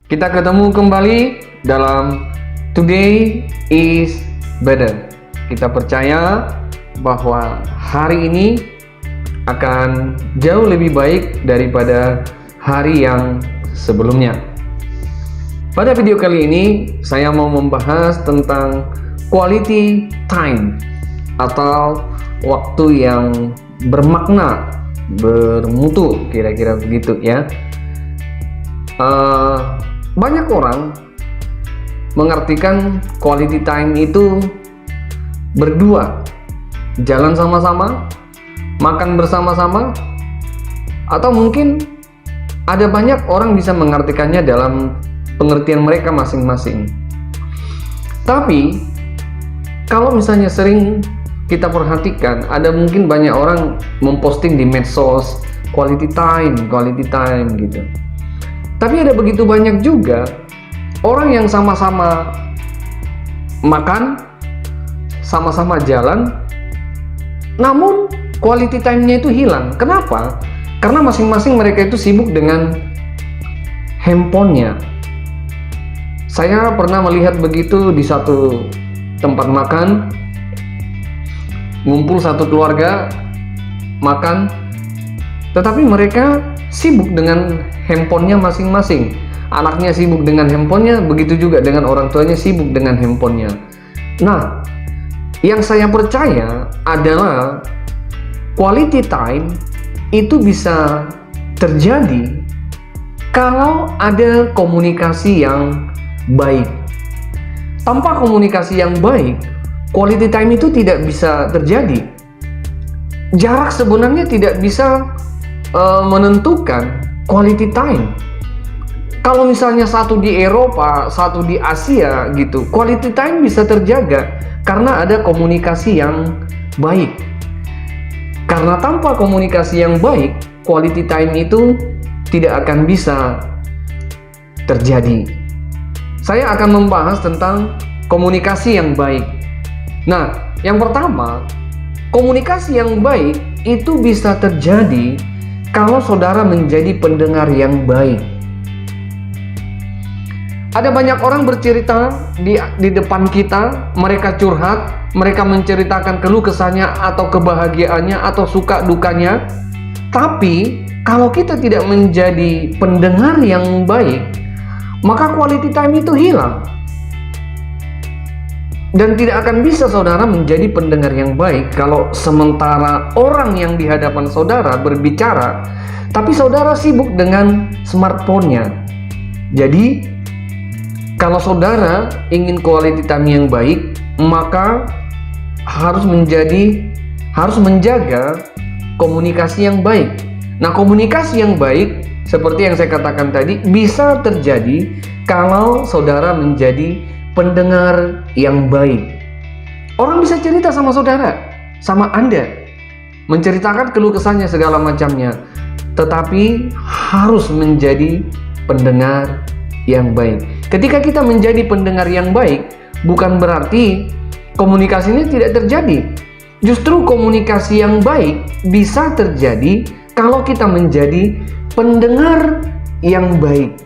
Kita ketemu kembali dalam Today is Better. Kita percaya bahwa hari ini akan jauh lebih baik daripada hari yang sebelumnya. Pada video kali ini saya mau membahas tentang quality time atau waktu yang bermakna, bermutu, kira-kira begitu ya. Banyak orang mengartikan quality time itu berdua, jalan sama-sama, makan bersama-sama, atau mungkin ada banyak orang bisa mengartikannya dalam pengertian mereka masing-masing. Tapi kalau misalnya sering kita perhatikan, ada mungkin banyak orang memposting di medsos quality time gitu. Tapi ada begitu banyak juga orang yang sama-sama makan, sama-sama jalan, namun quality time-nya itu hilang. Kenapa? Karena masing-masing mereka itu sibuk dengan handphonenya. Saya pernah melihat begitu di satu tempat makan, ngumpul satu keluarga makan, tetapi mereka sibuk dengan handphonenya masing-masing. Anaknya sibuk dengan handphonenya, begitu juga dengan orang tuanya sibuk dengan handphonenya. Nah, yang saya percaya adalah quality time itu bisa terjadi kalau ada komunikasi yang baik. Tanpa komunikasi yang baik, quality time itu tidak bisa terjadi. Jarak sebenarnya tidak bisa menentukan quality time. Kalau misalnya satu di Eropa, satu di Asia gitu, quality time bisa terjaga karena ada komunikasi yang baik. Karena tanpa komunikasi yang baik, quality time itu tidak akan bisa terjadi. Saya akan membahas tentang komunikasi yang baik. Nah, yang pertama, komunikasi yang baik itu bisa terjadi kalau saudara menjadi pendengar yang baik. Ada banyak orang bercerita di depan kita, mereka curhat, mereka menceritakan keluh kesahnya atau kebahagiaannya atau suka dukanya. Tapi kalau kita tidak menjadi pendengar yang baik, maka quality time itu hilang. Dan tidak akan bisa saudara menjadi pendengar yang baik kalau sementara orang yang di hadapan saudara berbicara, tapi saudara sibuk dengan smartphone-nya. Jadi, kalau saudara ingin quality time yang baik, maka harus menjaga komunikasi yang baik. Nah, komunikasi yang baik, seperti yang saya katakan tadi, bisa terjadi kalau saudara menjadi pendengar yang baik. Orang bisa cerita sama saudara, sama Anda, menceritakan keluh kesahnya segala macamnya, tetapi harus menjadi pendengar yang baik. Ketika kita menjadi pendengar yang baik, bukan berarti komunikasinya tidak terjadi. Justru komunikasi yang baik bisa terjadi kalau kita menjadi pendengar yang baik.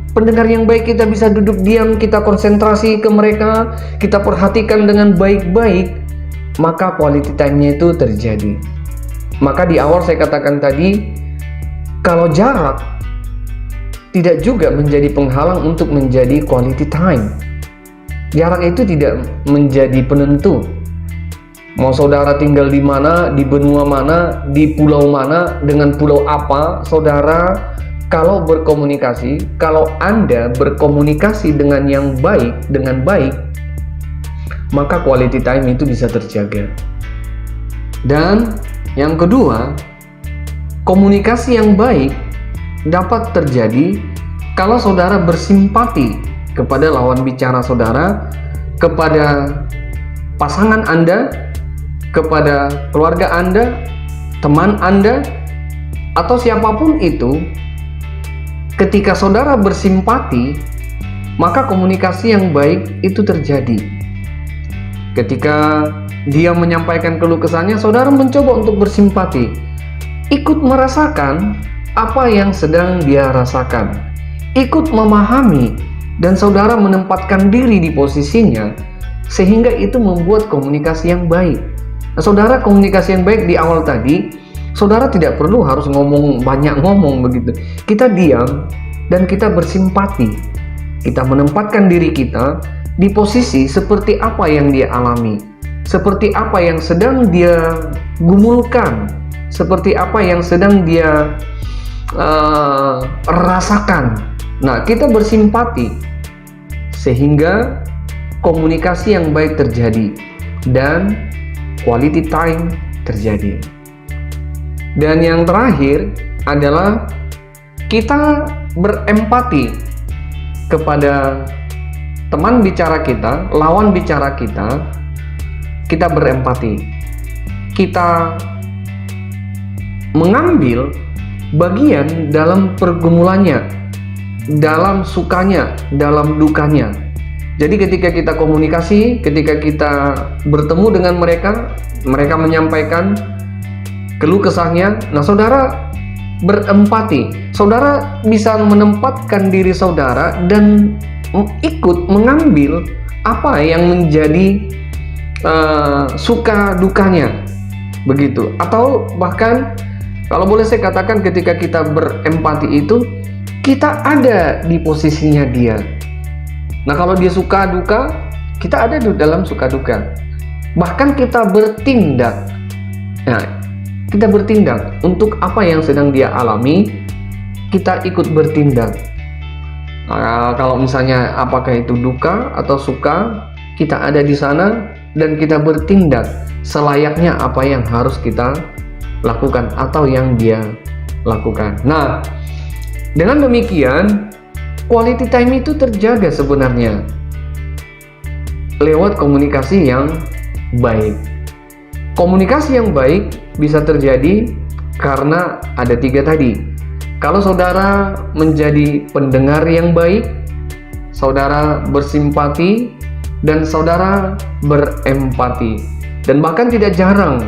Pendengar yang baik, kita bisa duduk diam, kita konsentrasi ke mereka, kita perhatikan dengan baik-baik, maka quality time-nya itu terjadi. Maka di awal saya katakan tadi, kalau jarak tidak juga menjadi penghalang untuk menjadi quality time. Jarak itu tidak menjadi penentu. Mau saudara tinggal di mana, di benua mana, di pulau mana, dengan pulau apa, saudara kalau berkomunikasi, kalau Anda berkomunikasi dengan yang baik, maka quality time itu bisa terjaga. Dan yang kedua, komunikasi yang baik dapat terjadi kalau saudara bersimpati kepada lawan bicara saudara, kepada pasangan Anda, kepada keluarga Anda, teman Anda, atau siapapun itu. Ketika saudara bersimpati, maka komunikasi yang baik itu terjadi. Ketika dia menyampaikan keluh kesahnya, saudara mencoba untuk bersimpati, ikut merasakan apa yang sedang dia rasakan, ikut memahami, dan saudara menempatkan diri di posisinya, sehingga itu membuat komunikasi yang baik. Nah, saudara, komunikasi yang baik di awal tadi, saudara tidak perlu harus banyak ngomong begitu. Kita diam dan kita bersimpati. Kita menempatkan diri kita di posisi seperti apa yang dia alami, seperti apa yang sedang dia gumulkan, seperti apa yang sedang dia rasakan. Nah, kita bersimpati sehingga komunikasi yang baik terjadi dan quality time terjadi. Dan yang terakhir adalah kita berempati kepada teman bicara kita, lawan bicara kita. Kita berempati, kita mengambil bagian dalam pergumulannya, dalam sukanya, dalam dukanya. Jadi ketika kita komunikasi, ketika kita bertemu dengan mereka, mereka menyampaikan keluh kesahnya. Nah, saudara berempati, saudara bisa menempatkan diri saudara dan ikut mengambil apa yang menjadi suka dukanya, begitu. Atau bahkan kalau boleh saya katakan, ketika kita berempati itu, kita ada di posisinya dia. Nah, kalau dia suka duka, kita ada di dalam suka duka. Bahkan kita bertindak. Nah, kita bertindak untuk apa yang sedang dia alami, kita ikut bertindak. Nah, kalau misalnya apakah itu duka atau suka, kita ada di sana dan kita bertindak selayaknya apa yang harus kita lakukan atau yang dia lakukan. Nah, dengan demikian quality time itu terjaga sebenarnya lewat komunikasi yang baik. Komunikasi yang baik bisa terjadi karena ada 3 tadi. Kalau saudara menjadi pendengar yang baik, saudara bersimpati, dan saudara berempati. Dan bahkan tidak jarang,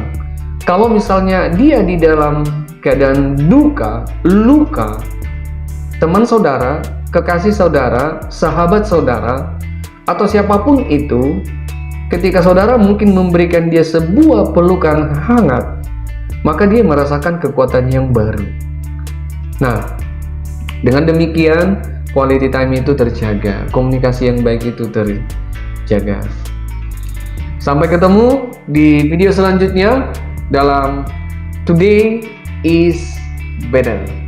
kalau misalnya dia di dalam keadaan duka, luka, teman saudara, kekasih saudara, sahabat saudara, atau siapapun itu, ketika saudara mungkin memberikan dia sebuah pelukan hangat, maka dia merasakan kekuatan yang baru. Nah, dengan demikian quality time itu terjaga, komunikasi yang baik itu terjaga. Sampai ketemu di video selanjutnya dalam Today is Better.